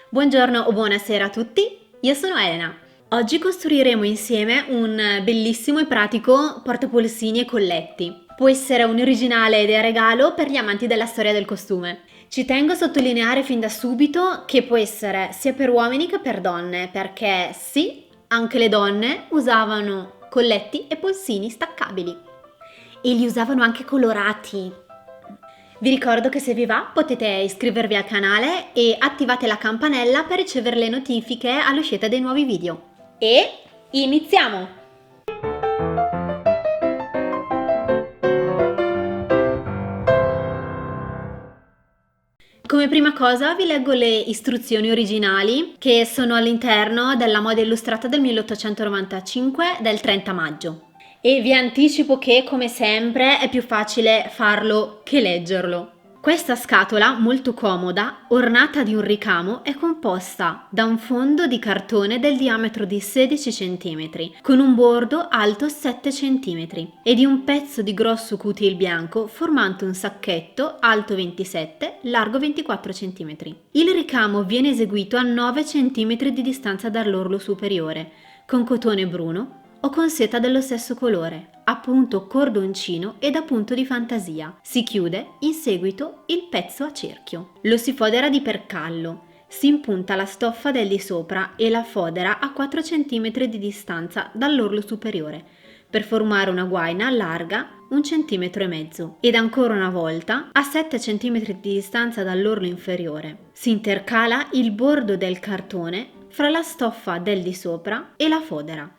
Buongiorno o buonasera a tutti, io sono Elena. Oggi costruiremo insieme un bellissimo e pratico portapolsini e colletti. Può essere un originale idea regalo per gli amanti della storia del costume. Ci tengo a sottolineare fin da subito che può essere sia per uomini che per donne, perché sì, anche le donne usavano colletti e polsini staccabili. E li usavano anche colorati. Vi ricordo che se vi va potete iscrivervi al canale e attivate la campanella per ricevere le notifiche all'uscita dei nuovi video. E iniziamo! Come prima cosa vi leggo le istruzioni originali che sono all'interno della Moda Illustrata del 1895 del 30 maggio. E vi anticipo che, come sempre, è più facile farlo che leggerlo. Questa scatola, molto comoda, ornata di un ricamo, è composta da un fondo di cartone del diametro di 16 cm, con un bordo alto 7 cm, e di un pezzo di grosso cutil bianco formante un sacchetto alto 27, largo 24 cm. Il ricamo viene eseguito a 9 cm di distanza dall'orlo superiore, con cotone bruno o con seta dello stesso colore, appunto cordoncino ed a punto di fantasia. Si chiude in seguito il pezzo a cerchio. Lo si fodera di percallo. Si impunta la stoffa del di sopra e la fodera a 4 cm di distanza dall'orlo superiore, per formare una guaina larga 1,5 cm ed ancora una volta a 7 cm di distanza dall'orlo inferiore. Si intercala il bordo del cartone fra la stoffa del di sopra e la fodera.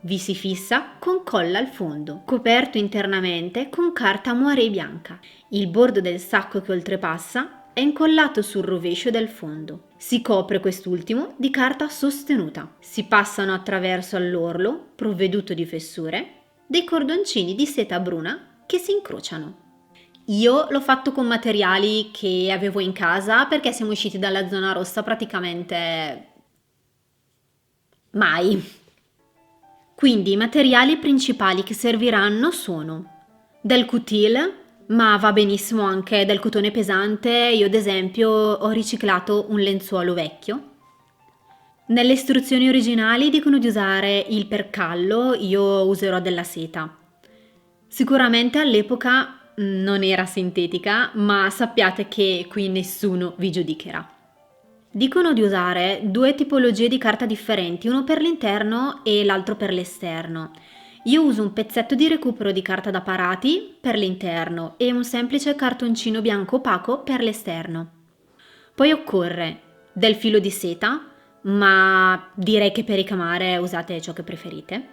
Vi si fissa con colla al fondo, coperto internamente con carta moiré bianca. Il bordo del sacco che oltrepassa è incollato sul rovescio del fondo. Si copre quest'ultimo di carta sostenuta. Si passano attraverso all'orlo, provveduto di fessure, dei cordoncini di seta bruna che si incrociano. Io l'ho fatto con materiali che avevo in casa perché siamo usciti dalla zona rossa praticamente mai. Quindi i materiali principali che serviranno sono del coutil, ma va benissimo anche del cotone pesante. Io ad esempio ho riciclato un lenzuolo vecchio. Nelle istruzioni originali dicono di usare il percallo, io userò della seta. Sicuramente all'epoca non era sintetica, ma sappiate che qui nessuno vi giudicherà. Dicono di usare due tipologie di carta differenti, uno per l'interno e l'altro per l'esterno. Io uso un pezzetto di recupero di carta da parati per l'interno e un semplice cartoncino bianco opaco per l'esterno. Poi occorre del filo di seta, ma direi che per ricamare usate ciò che preferite.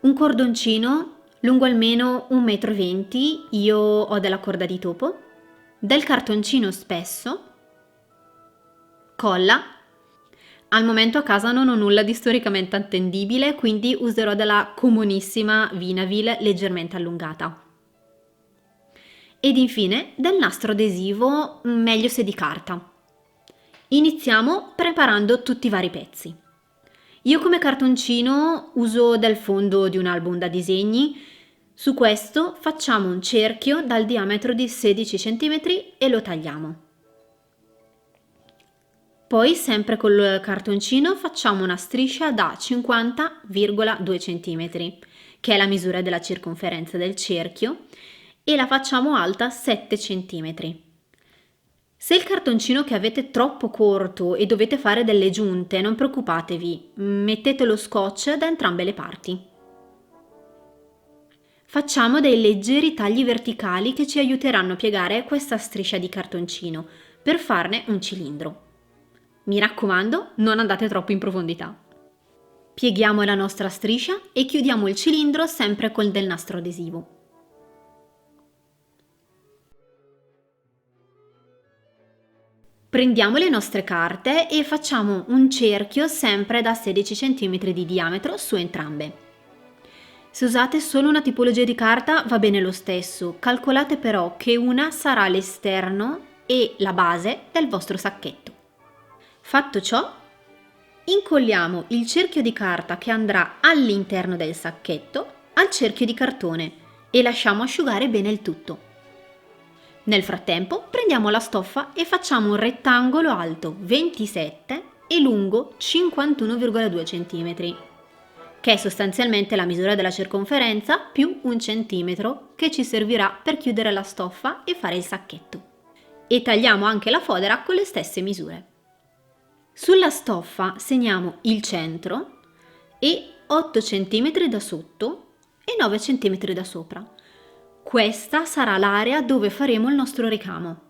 Un cordoncino lungo almeno 1,20 m, io ho della corda di topo, del cartoncino spesso, colla. Al momento a casa non ho nulla di storicamente attendibile, quindi userò della comunissima Vinavil leggermente allungata. Ed infine del nastro adesivo, meglio se di carta. Iniziamo preparando tutti i vari pezzi. Io come cartoncino uso del fondo di un album da disegni. Su questo facciamo un cerchio dal diametro di 16 cm e lo tagliamo. Poi, sempre col cartoncino, facciamo una striscia da 50,2 cm, che è la misura della circonferenza del cerchio, e la facciamo alta 7 cm. Se il cartoncino che avete è troppo corto e dovete fare delle giunte, non preoccupatevi, mettete lo scotch da entrambe le parti. Facciamo dei leggeri tagli verticali che ci aiuteranno a piegare questa striscia di cartoncino per farne un cilindro. Mi raccomando, non andate troppo in profondità. Pieghiamo la nostra striscia e chiudiamo il cilindro sempre con del nastro adesivo. Prendiamo le nostre carte e facciamo un cerchio sempre da 16 cm di diametro su entrambe. Se usate solo una tipologia di carta va bene lo stesso, calcolate però che una sarà l'esterno e la base del vostro sacchetto. Fatto ciò, incolliamo il cerchio di carta che andrà all'interno del sacchetto al cerchio di cartone e lasciamo asciugare bene il tutto. Nel frattempo prendiamo la stoffa e facciamo un rettangolo alto 27 e lungo 51,2 cm, che è sostanzialmente la misura della circonferenza più 1 centimetro che ci servirà per chiudere la stoffa e fare il sacchetto. E tagliamo anche la fodera con le stesse misure. Sulla stoffa segniamo il centro e 8 cm da sotto e 9 cm da sopra. Questa sarà l'area dove faremo il nostro ricamo.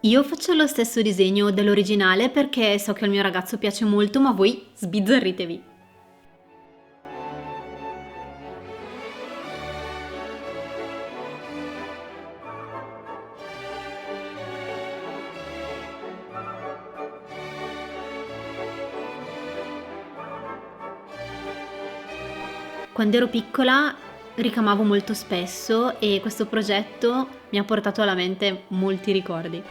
Io faccio lo stesso disegno dell'originale perché so che al mio ragazzo piace molto, ma voi sbizzarritevi. Quando ero piccola ricamavo molto spesso e questo progetto mi ha portato alla mente molti ricordi.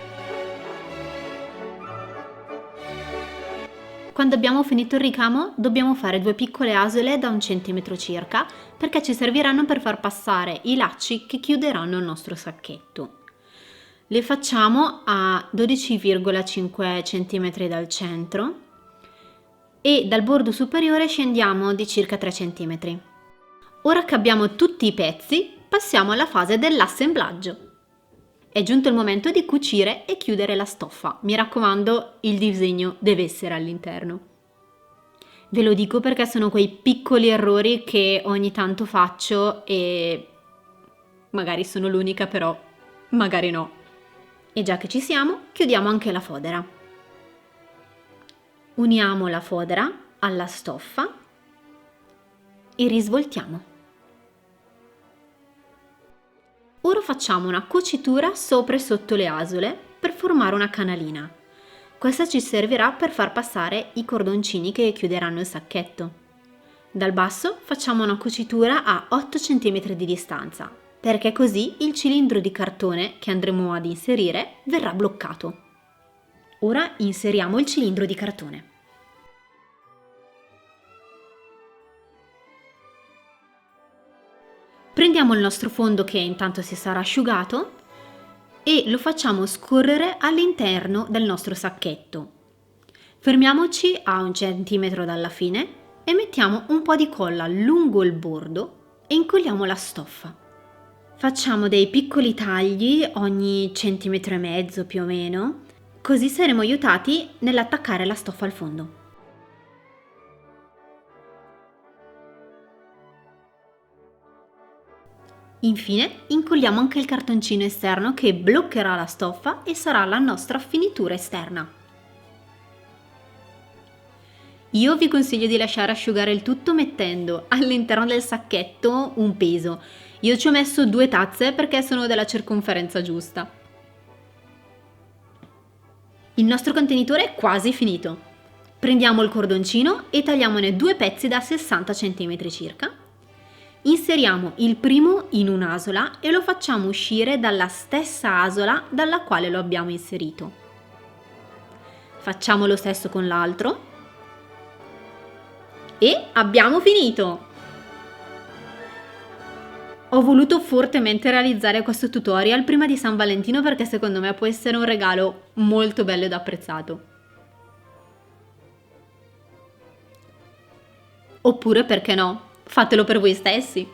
Quando abbiamo finito il ricamo dobbiamo fare 2 piccole asole da 1 centimetro circa perché ci serviranno per far passare i lacci che chiuderanno il nostro sacchetto. Le facciamo a 12,5 cm dal centro e dal bordo superiore scendiamo di circa 3 cm. Ora che abbiamo tutti i pezzi, passiamo alla fase dell'assemblaggio. È giunto il momento di cucire e chiudere la stoffa. Mi raccomando, il disegno deve essere all'interno. Ve lo dico perché sono quei piccoli errori che ogni tanto faccio e magari sono l'unica, però magari no. E già che ci siamo, chiudiamo anche la fodera. Uniamo la fodera alla stoffa e risvoltiamo. Ora facciamo una cucitura sopra e sotto le asole per formare una canalina. Questa ci servirà per far passare i cordoncini che chiuderanno il sacchetto. Dal basso facciamo una cucitura a 8 cm di distanza, perché così il cilindro di cartone che andremo ad inserire verrà bloccato. Ora inseriamo il cilindro di cartone. Prendiamo il nostro fondo che intanto si sarà asciugato e lo facciamo scorrere all'interno del nostro sacchetto. Fermiamoci a 1 centimetro dalla fine e mettiamo un po' di colla lungo il bordo e incolliamo la stoffa. Facciamo dei piccoli tagli ogni centimetro e mezzo più o meno, così saremo aiutati nell'attaccare la stoffa al fondo. Infine incolliamo anche il cartoncino esterno che bloccherà la stoffa e sarà la nostra finitura esterna. Io vi consiglio di lasciare asciugare il tutto mettendo all'interno del sacchetto un peso. Io ci ho messo 2 tazze perché sono della circonferenza giusta. Il nostro contenitore è quasi finito. Prendiamo il cordoncino e tagliamone 2 pezzi da 60 cm circa. Inseriamo il primo in un'asola e lo facciamo uscire dalla stessa asola dalla quale lo abbiamo inserito. Facciamo lo stesso con l'altro e abbiamo finito! Ho voluto fortemente realizzare questo tutorial prima di San Valentino perché secondo me può essere un regalo molto bello ed apprezzato. Oppure, perché no? Fatelo per voi stessi!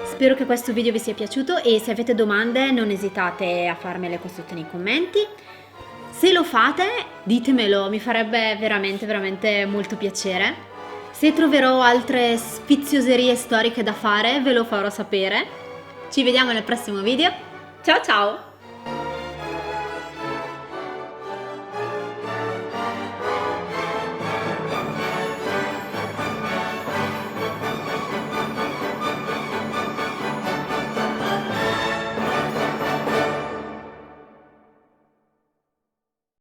Spero che questo video vi sia piaciuto e se avete domande non esitate a farmele qua sotto nei commenti. Se lo fate, ditemelo, mi farebbe veramente molto piacere. Se troverò altre sfizioserie storiche da fare, ve lo farò sapere. Ci vediamo nel prossimo video. Ciao ciao!